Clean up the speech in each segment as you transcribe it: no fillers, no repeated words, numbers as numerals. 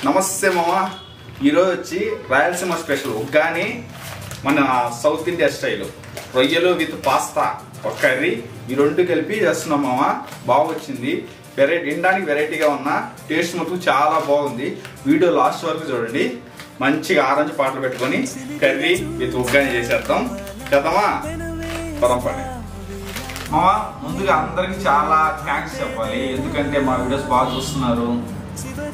నమస్తే మామ. ఈరోజు వచ్చి రాయలసీమ స్పెషల్ ఉగ్గాని, మన సౌత్ ఇండియా స్టైల్ రొయ్యలు విత్ పాస్తా ఒక కర్రీ, ఈ రెండు కలిపి చేస్తున్నాం మామ. బాగా వచ్చింది, తినడానికి వెరైటీగా ఉన్న టేస్ట్ మటుకు చాలా బాగుంది. వీడియో లాస్ట్ వరకు చూడండి. మంచిగా ఆరెంజ్ పాటలు పెట్టుకొని కర్రీ విత్ ఉగ్గాని చేసేద్దాం కదమ్మా. పరంపరే మామ, ముందుగా అందరికి చాలా థ్యాంక్స్ చెప్పాలి. ఎందుకంటే మా వీడియోస్ బాగా చూస్తున్నారు.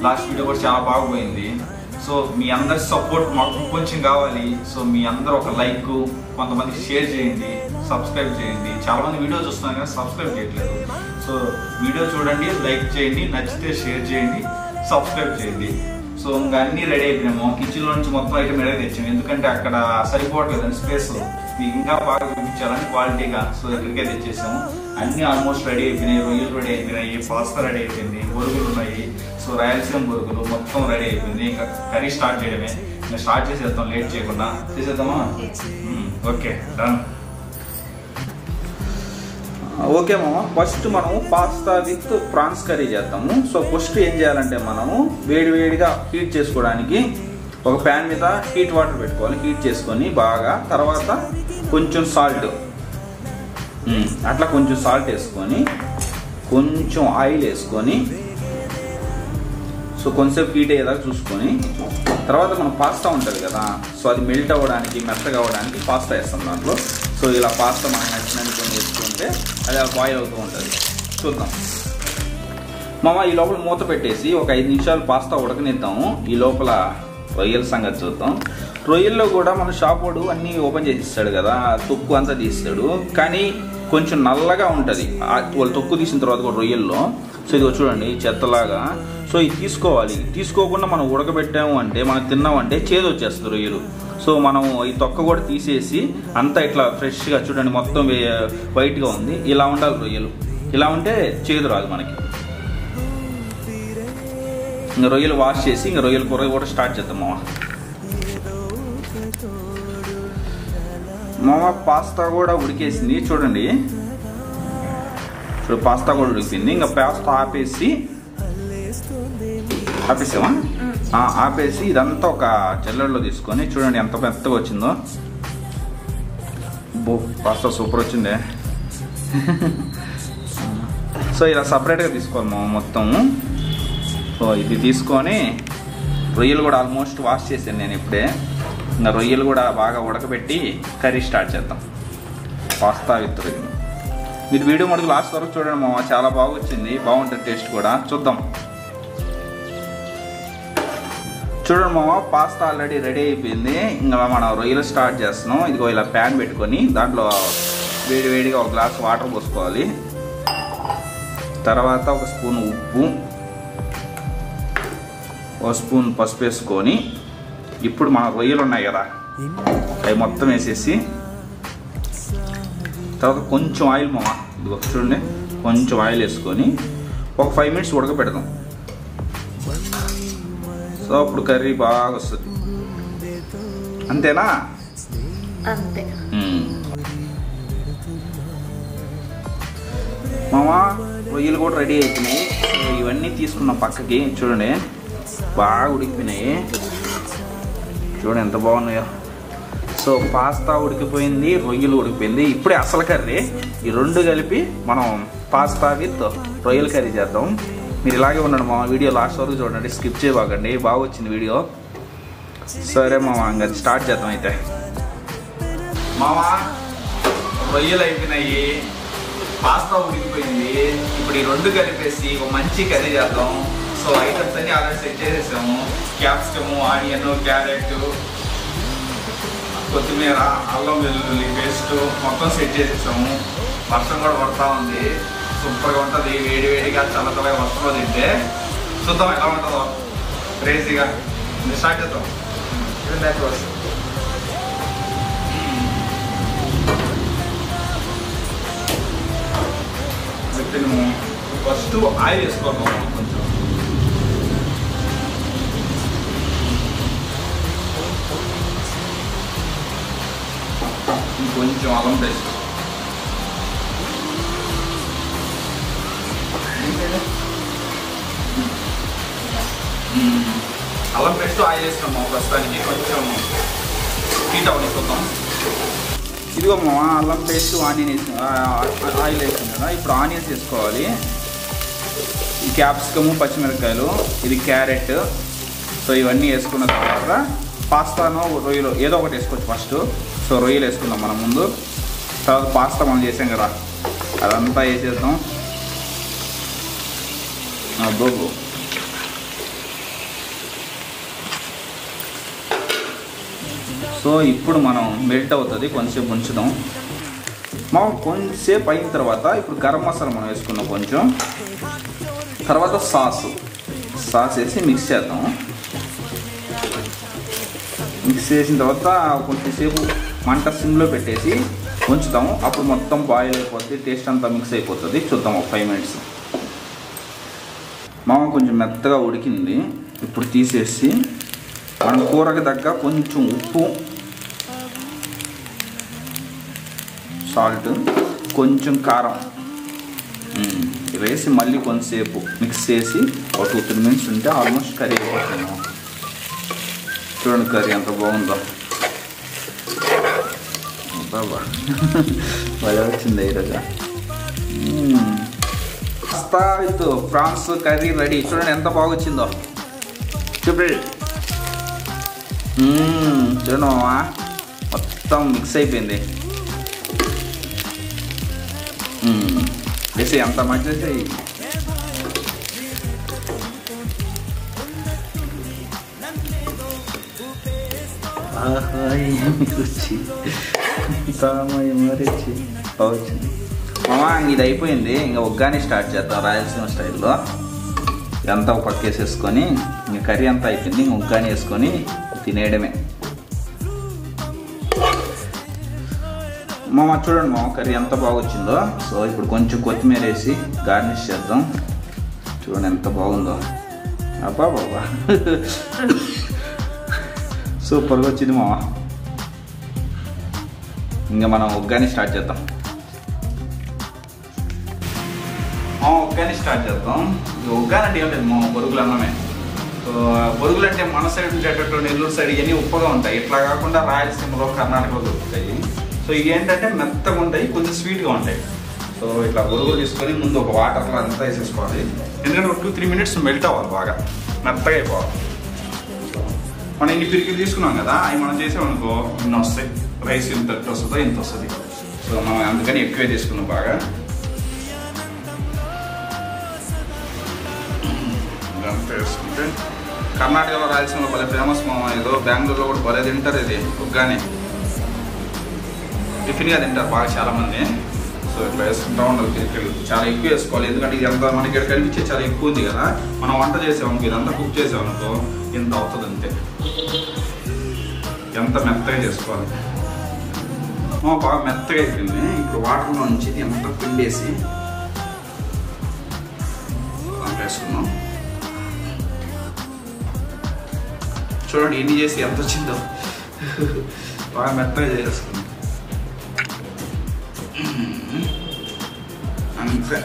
లాస్ట్ వీడియో కూడా చాలా బాగుపోయింది. సో మీ అందరి సపోర్ట్ మాకు కొంచెం కావాలి. సో మీ అందరూ ఒక లైక్, కొంతమంది షేర్ చేయండి, సబ్స్క్రైబ్ చేయండి. చాలా మంది వీడియో చూస్తున్నారు కానీ సబ్స్క్రైబ్ చేయట్లేదు. సో వీడియో చూడండి, లైక్ చేయండి, నచ్చితే షేర్ చేయండి, సబ్స్క్రైబ్ చేయండి. సో ఇంకా అన్నీ రెడీ అయిపోయినాము. కిచెన్లో నుంచి మొత్తం ఐటమ్ రెడీ తెచ్చాము. ఎందుకంటే అక్కడ సరిపోవట్లేదండి స్పేస్, మీకు ఇంకా బాగా చూపించాలని క్వాలిటీగా. సో ఇక్కడికే తెచ్చేసాము. అన్నీ ఆల్మోస్ట్ రెడీ అయిపోయినాయి. రొయ్యలు రెడీ అయిపోయినాయి, పాస్తా రెడీ అయిపోయింది, బొరుగులు ఉన్నాయి. సో రాయలసీమ బొరుగులు మొత్తం రెడీ అయిపోయింది. ఇంకా కర్రీ స్టార్ట్ చేయడమే. ఇంకా స్టార్ట్ చేసేద్దాం, లేట్ చేయకుండా. చేసేద్దామా? Okay, done. ఓకే మామ, ఫస్ట్ మనము పాస్తా విత్ ప్రాన్స్ కర్రీ చేద్దాము. సో ఫస్ట్ ఏం చేయాలంటే మనము వేడివేడిగా హీట్ చేసుకోవడానికి ఒక ప్యాన్ మీద హీట్ వాటర్ పెట్టుకోవాలి. హీట్ చేసుకొని బాగా, తర్వాత కొంచెం సాల్ట్, అట్లా కొంచెం సాల్ట్ వేసుకొని, కొంచెం ఆయిల్ వేసుకొని, సో కొంచెంసేపు హీట్ అయ్యేదాకా చూసుకొని, తర్వాత మనం పాస్తా ఉంటుంది కదా, సో అది మెల్ట్ అవ్వడానికి, మెత్తగా అవ్వడానికి పాస్తా వేస్తాం దాంట్లో. సో ఇలా పాస్తా మనకు నచ్చినన్ని కొన్ని వేసుకుంటే అది బాయిల్ అవుతూ ఉంటుంది. చూద్దాం మామ. ఈ లోపల మూత పెట్టేసి ఒక 5 నిమిషాలు పాస్తా ఉడకనిద్దాము. ఈ లోపల రొయ్యల సంగతి చూద్దాం. రొయ్యల్లో కూడా మన షాప్ వాడు అన్నీ ఓపెన్ చేసి ఇస్తాడు కదా, తొక్కు అంతా తీస్తాడు, కానీ కొంచెం నల్లగా ఉంటుంది వాళ్ళు తొక్కు తీసిన తర్వాత కూడా రొయ్యల్లో. సో ఇది చూడండి చెత్తలాగా. సో ఇది తీసుకోవాలి. తీసుకోకుండా మనం ఉడకబెట్టాము అంటే, మనం తిన్నామంటే చేదు వచ్చేస్తుంది రొయ్యలు. సో మనం ఈ తొక్క కూడా తీసేసి అంతా ఇట్లా ఫ్రెష్గా చూడండి, మొత్తం వైట్గా ఉంది. ఇలా ఉండాలి రొయ్యలు. ఇలా ఉంటే చేదు రాదు మనకి. ఇంకా రొయ్యలు వాష్ చేసి ఇంకా రొయ్యల కూర కూడా స్టార్ట్ చేద్దాం మామ. మామ పాస్తా కూడా ఉడికేసింది చూడండి. ఇప్పుడు పాస్తా కూడా ఉడికింది. ఇంకా పాస్తా ఆపేసామా? ఆపేసి ఇదంతా ఒక జల్లెడలో తీసుకొని చూడండి ఎంత మెత్తగా వచ్చిందో. పాస్తా సూపర్ వచ్చిందే. సో ఇలా సపరేట్గా తీసుకోవాలి మామ మొత్తం. సో ఇది తీసుకొని రొయ్యలు కూడా ఆల్మోస్ట్ వాష్ చేశాను నేను ఇప్పుడే. ఇంకా రొయ్యలు కూడా బాగా ఉడకబెట్టి కర్రీ స్టార్ట్ చేద్దాం. పాస్తా విత్ రొయ్యలు. మీరు వీడియో మటుకు లాస్ట్ వరకు చూడండి మామ, చాలా బాగా వచ్చింది, బాగుంటుంది టేస్ట్ కూడా. చూద్దాం. చూడండి మామ, పాస్తా ఆల్రెడీ రెడీ అయిపోయింది. ఇంకా మనం రొయ్యలు స్టార్ట్ చేస్తున్నాం. ఇదిగో ఇలా ప్యాన్ పెట్టుకొని దాంట్లో వేడివేడిగా ఒక గ్లాస్ వాటర్ పోసుకోవాలి. తర్వాత ఒక స్పూన్ ఉప్పు, ఒక స్పూన్ పసుపు వేసుకొని, ఇప్పుడు మన రొయ్యలు ఉన్నాయి కదా అవి మొత్తం వేసేసి, తర్వాత కొంచెం ఆయిల్ మామ, ఇదిగో చూడండి కొంచెం ఆయిల్ వేసుకొని ఒక 5 మినిట్స్ ఉడకపెడదాం. సో అప్పుడు కర్రీ బాగా వస్తుంది. అంతేనా? అంతే మామ. రొయ్యలు కూడా రెడీ అయిపోయినాయి. ఇవన్నీ తీసుకున్న పక్కకి. చూడండి బాగా ఉడికిపోయినాయి. చూడండి ఎంత బాగున్నాయో. సో పాస్తా ఉడికిపోయింది, రొయ్యలు ఉడికిపోయింది. ఇప్పుడే అసలు కర్రీ. ఈ రెండు కలిపి మనం పాస్తా విత్ రొయ్యల కర్రీ చేద్దాం. మీరు ఇలాగే ఉండండి మా వీడియో లాస్ట్ వరకు చూడండి, స్కిప్ చేయబాకండి. బాగా వచ్చింది వీడియో. సరే మామ, ఇంకా స్టార్ట్ చేద్దాం అయితే. మామ రొయ్యలు అయిపోయినాయి, పాస్తా ఉడికిపోయింది. ఇప్పుడు ఈ రెండు కలిపేసి ఒక మంచి కర్రీ చేద్దాం. సో ఐటమ్స్ అన్ని ఆల్రెడీ సెట్ చేసేసాము. క్యాప్సికము, ఆనియన్, క్యారెట్, కొత్తిమీర, అల్లం వెల్లుల్లి పేస్ట్ మొత్తం సెట్ చేసేసాము. వర్షం కూడా పడతా ఉంది, సూపర్గా ఉంటుంది. వేడివేడిగా చల్లగా వర్షంలో తింటే. చూద్దాం ఎలా ఉంటుందో క్రేజీగా. స్టార్ట్ చేద్దాం. ఫస్ట్ ఆయిల్ వేసుకోవాలి కొంచెం. కొంచెం అల్లం పేస్ట్, అల్లం పేస్ట్ ఆయిల్ వేసుకున్నాం ప్రస్తుతానికి కొంచెం హీట్ అవనిపోతాం. ఇదిగో మామ అల్లం పేస్ట్ ఆనియన్ వేసి ఆయిల్ వేసాం కదా. ఇప్పుడు ఆనియన్స్ వేసుకోవాలి. ఈ క్యాప్సికము, పచ్చిమిరపకాయలు, ఇది క్యారెట్. సో ఇవన్నీ వేసుకున్న తర్వాత పాస్తాను రొయ్యలు ఏదో ఒకటి వేసుకోవచ్చు ఫస్ట్. సో రొయ్యలు వేసుకుందాం మనం ముందు. తర్వాత పాస్తా మనం చేసాం కదా అదంతా వేసేద్దాం. గోగు సో ఇప్పుడు మనం మెల్ట్ అవుతుంది, కొంచెంసేపు ఉంచుదాం. మనం కొంచెంసేపు అయిన తర్వాత ఇప్పుడు గరం మసాలా మనం వేసుకున్నాం కొంచెం. తర్వాత సాస్ వేసి మిక్స్ చేద్దాం. మిక్స్ చేసిన తర్వాత కొంచెంసేపు మంట సిమ్లో పెట్టేసి ఉంచుతాము. అప్పుడు మొత్తం బాయిల్ అయిపోతుంది, టేస్ట్ అంతా మిక్స్ అయిపోతుంది. చూద్దాం ఒక 5 minutes. మామ కొంచెం మెత్తగా ఉడికింది. ఇప్పుడు తీసేసి మనం కూరకి తగ్గ కొంచెం ఉప్పు, సాల్ట్, కొంచెం కారం వేసి మళ్ళీ కొంచెంసేపు మిక్స్ చేసి ఒక 2-3 minutes ఉంటే ఆల్మోస్ట్ కర్రీ అయిపోతుంది. చూడండి కర్రీ ఎంత బాగుందో. బాబా బాగా వచ్చింది ఈరోజు. Pasta with prawns curry ready. చూడండి ఎంత బాగా వచ్చిందో. చూడండి చూడండి మామా మొత్తం మిక్స్ అయిపోయింది. వేసి అంత మంచి వేసి రుచి మామా ఇది అయిపోయింది. ఇంకా ఉగ్గాని స్టార్ట్ చేద్దాం రాయలసీమ స్టైల్లో. ఇదంతా ఒక పక్క వేసేసుకొని ఇంకా కర్రీ అంతా అయిపోయింది. ఇంక ఉగ్గాని వేసుకొని తినేయడమే. మామ చూడండి మామ కర్రీ ఎంత బాగా వచ్చిందో. సో ఇప్పుడు కొంచెం కొత్తిమీర వేసి గార్నిష్ చేద్దాం. చూడండి ఎంత బాగుందో. అబ్బా బాబా సూపర్గా వచ్చింది మామ. ఇంకా మనం ఉగ్గాని స్టార్ట్ చేద్దాం. ఉగ్గాని స్టార్ట్ చేద్దాం. ఉగ్గాని అంటే ఏం లేదు మా బొరుగులు అన్నమే. సో బొరుగులు అంటే మన సైడ్ ఉండేటట్టు నెల్లూరు సైడ్ ఇవన్నీ ఉప్పగా ఉంటాయి. ఇట్లా కాకుండా రాయలసీమలో, కర్ణాటకలో దొరుకుతాయి. సో ఇవి ఏంటంటే మెత్తగా ఉంటాయి, కొంచెం స్వీట్గా ఉంటాయి. సో ఇట్లా బొరుగులు తీసుకొని ముందు ఒక వాటర్లో అంతా వేసేసుకోవాలి. ఎందుకంటే ఒక 2-3 minutes మెల్ట్ అవ్వాలి, బాగా మెత్తగా అయిపోవాలి. మనం ఇన్ని పిరికిలు తీసుకున్నాం కదా, అవి మనం చేసామనుకో ఇన్ని వస్తాయి. రైస్ ఇంత వస్తుందో ఇంత వస్తుంది. సో మనం అందుకని ఎక్కువే తీసుకున్నాం బాగా. ఇదంతా వేసుకుంటే కర్ణాటకలో, రాయలసీమలో భలే ఫేమస్ మామ. ఏదో బెంగళూరులో కూడా భలే తింటారు ఇది ఉగ్గాని. టిఫిన్గా తింటారు బాగా చాలామంది. సో ఇట్లా వేసుకుంటూ ఉండాలి పిరికిలు. చాలా ఎక్కువ వేసుకోవాలి, ఎందుకంటే ఇది ఎంత మనకి ఇక్కడ కనిపించే చాలా ఎక్కువ ఉంది కదా. మనం వంట చేసామనుకో, ఇదంతా కుక్ చేసామనుకో ఇంత అవుతుంది అంతే. ఎంత మెత్తగా చేసుకోవాలి. బాగా మెత్తగా అయిపోయింది. ఇప్పుడు వాటర్లో నుంచి ఎంత పిండేసి వేసుకున్నాం. చూడండి ఎన్ని చేసి ఎంత వచ్చిందో. బాగా మెత్తగా చేసేసుకున్నాం అంతే.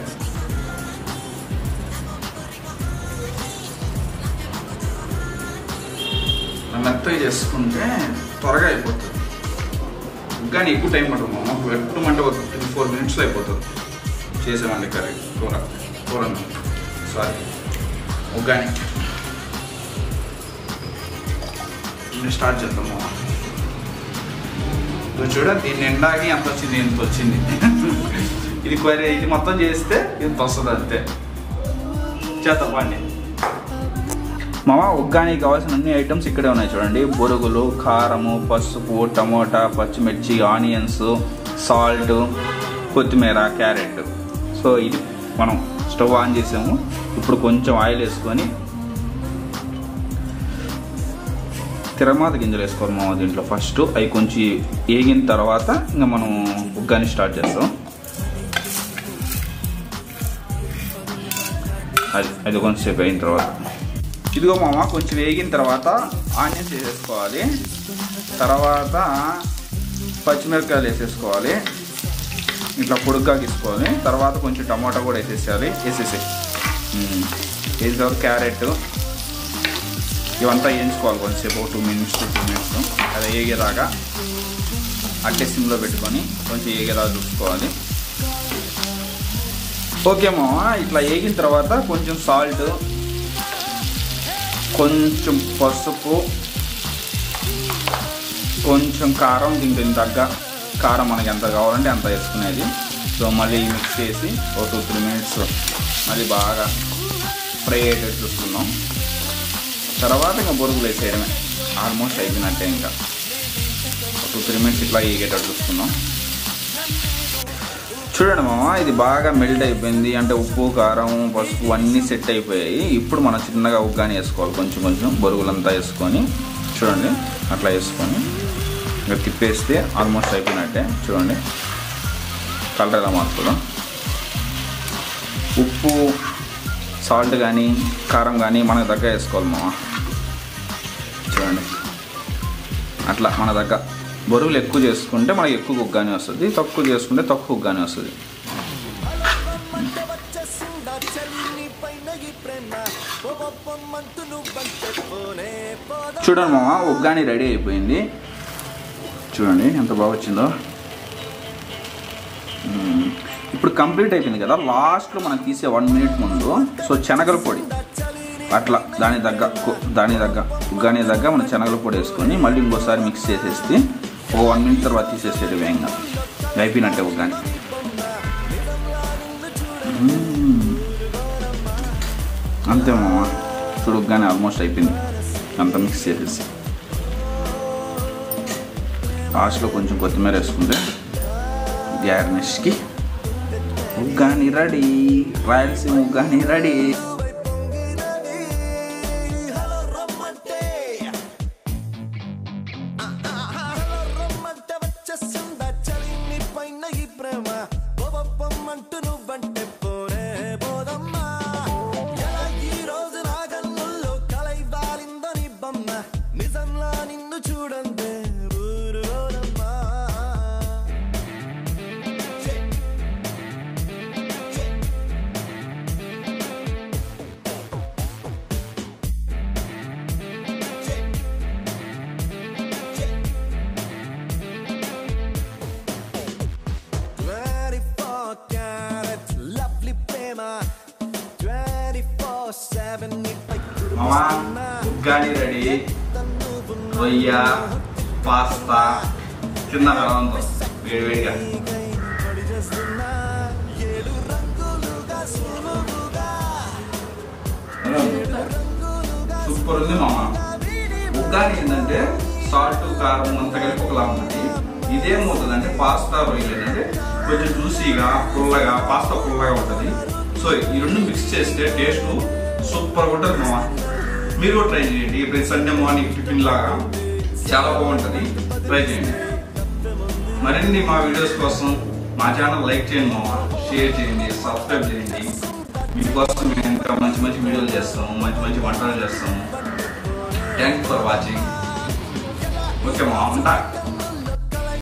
మెత్తగా చేసుకుంటే త్వరగా అయిపోతుంది. కానీ ఎక్కువ టైం పడుతుంది మామ. ఎప్పుడు అంటే 3-4 minutesలో అయిపోతుంది. చేసామండి కర్రీ కూర సారీ ఉగ్గాని. స్టార్ట్ చేద్దాం మామ. చూడ దీన్ని ఎండాకి ఎంత వచ్చింది, ఎంత వచ్చింది. ఇది మొత్తం చేస్తే ఇంత వస్తుంది అంతే. చేద్దాం పండి మామ. ఉగ్గానికి కావాల్సిన అన్ని ఐటమ్స్ ఇక్కడే ఉన్నాయి చూడండి. బొరుగులు, కారము, పసుపు, టమోటా, పచ్చిమిర్చి, ఆనియన్స్, సాల్ట్, కొత్తిమీర, క్యారెట్. సో ఇది మనం స్టవ్ ఆన్ చేసాము. ఇప్పుడు కొంచెం ఆయిల్ వేసుకొని తిరమాత గింజలు వేసుకోవాలి మామ దీంట్లో ఫస్ట్. అవి కొంచెం వేగిన తర్వాత ఇంకా మనం ఉగ్గాని స్టార్ట్ చేస్తాం. అది కొంచెంసేపు అయిన తర్వాత ఇదిగో మామ కొంచెం వేగిన తర్వాత ఆనియన్స్ వేసేసుకోవాలి. తర్వాత పచ్చిమిరపకాయలు వేసేసుకోవాలి, ఇట్లా పొడుగ్గా తీసుకోవాలి. తర్వాత కొంచెం టమాటా కూడా వేసేసేయాలి. వేసేసి తర్వాత క్యారెట్, ఇవంతా వేయించుకోవాలి కొంచెంసేపు, 2 minutes to 2 minutes. అది ఏగేదాకా అట్టే సిమ్లో పెట్టుకొని కొంచెం ఏగేదాకా చూసుకోవాలి. ఓకే మామ, ఇట్లా వేగిన తర్వాత కొంచెం సాల్ట్, కొంచెం పసుపు, కొంచెం కారం, దీనికి తగ్గ కారం మనకి ఎంత కావాలంటే అంత వేసుకునేది. సో మళ్ళీ మిక్స్ చేసి 2-3 minutes మళ్ళీ బాగా ఫ్రై అయ్యేటట్టు చూసుకున్నాం. తర్వాత ఇంకా బొరుగులు వేసేయడమే, ఆల్మోస్ట్ అయిపోయినట్టే. ఇంకా 2-3 minutes ఇట్లా వేగేటట్టు చూసుకున్నాం. చూడండి మామ, ఇది బాగా మెల్ట్ అయిపోయింది. అంటే ఉప్పు, కారం, పసుపు అన్నీ సెట్ అయిపోయాయి. ఇప్పుడు మనం చిన్నగా ఉగ్గాని వేసుకోవాలి, కొంచెం కొంచెం బొరుగులంతా వేసుకొని. చూడండి అట్లా వేసుకొని ఇంకా తిప్పేస్తే ఆల్మోస్ట్ అయిపోయినట్టే. చూడండి కలర్ ఎలా మారుతుందో. ఉప్పు, సాల్ట్ కానీ కారం కానీ మనకు దగ్గర వేసుకోవాలి మామ. చూడండి అట్లా మన దగ్గర. బొరుగులు ఎక్కువ చేసుకుంటే మనకి ఎక్కువ ఉగ్గాని వస్తుంది, తక్కువ చేసుకుంటే తక్కువ ఉగ్గాని వస్తుంది. చూడండి మామ, ఉగ్గాని రెడీ అయిపోయింది. చూడండి ఎంత బాగా వచ్చిందో. ఇప్పుడు కంప్లీట్ అయిపోయింది కదా. లాస్ట్లో మనం తీసే 1 minute ముందు సో శనగల పొడి అట్లా దాని దగ్గర ఉగ్గాని దగ్గర మనం శనగల పొడి వేసుకొని మళ్ళీ ఇంకోసారి మిక్స్ చేసేస్తే 1 minute తర్వాత తీసేసేది వేగంగా అయిపోయినట్టే ఉగ్గాని. అంతే మామ, చూడు ఉగ్గాని ఆల్మోస్ట్ అయిపోయింది. అంతా మిక్స్ చేసేసి లాస్ట్లో కొంచెం కొత్తిమీర వేసుకుంటే గార్నిష్కి ఉగ్గాని రెడీ. రాయలసీమ ఉగ్గాని రెడీ. మామా ఉగ్గాని రెడీ. రొయ్య, పాస్తా చిన్న రవంతో వేడివేడిగా. సూపర్ ఉంది మామ. ఉగ్గాని ఏంటంటే సాల్ట్, కారం అంతా కలిపి ఒకలా ఉంటుంది. ఇదేమవుతుంది అంటే పాస్తా, రొయ్యలు ఏంటంటే కొంచెం జ్యూసీగా, పుల్లగా, పాస్తా పుల్లగా ఉంటుంది. సో ఈ రెండు మిక్స్ చేస్తే టేస్ట్ సూపర్గా ఉంటుంది మామ. మీరు కూడా ట్రై చేయండి. ప్రతి సండే మార్నింగ్ టిఫిన్ లాగా చాలా బాగుంటుంది. ట్రై చేయండి. మరిన్ని మా వీడియోస్ కోసం మా ఛానల్ లైక్ చేయండి మామ, షేర్ చేయండి, సబ్స్క్రైబ్ చేయండి. మీకోసం మేము ఇంకా మంచి మంచి వీడియోలు చేస్తాము, మంచి మంచి వంటలు చేస్తాము. Thank for watching. ఓకే మామ, ఉంటా.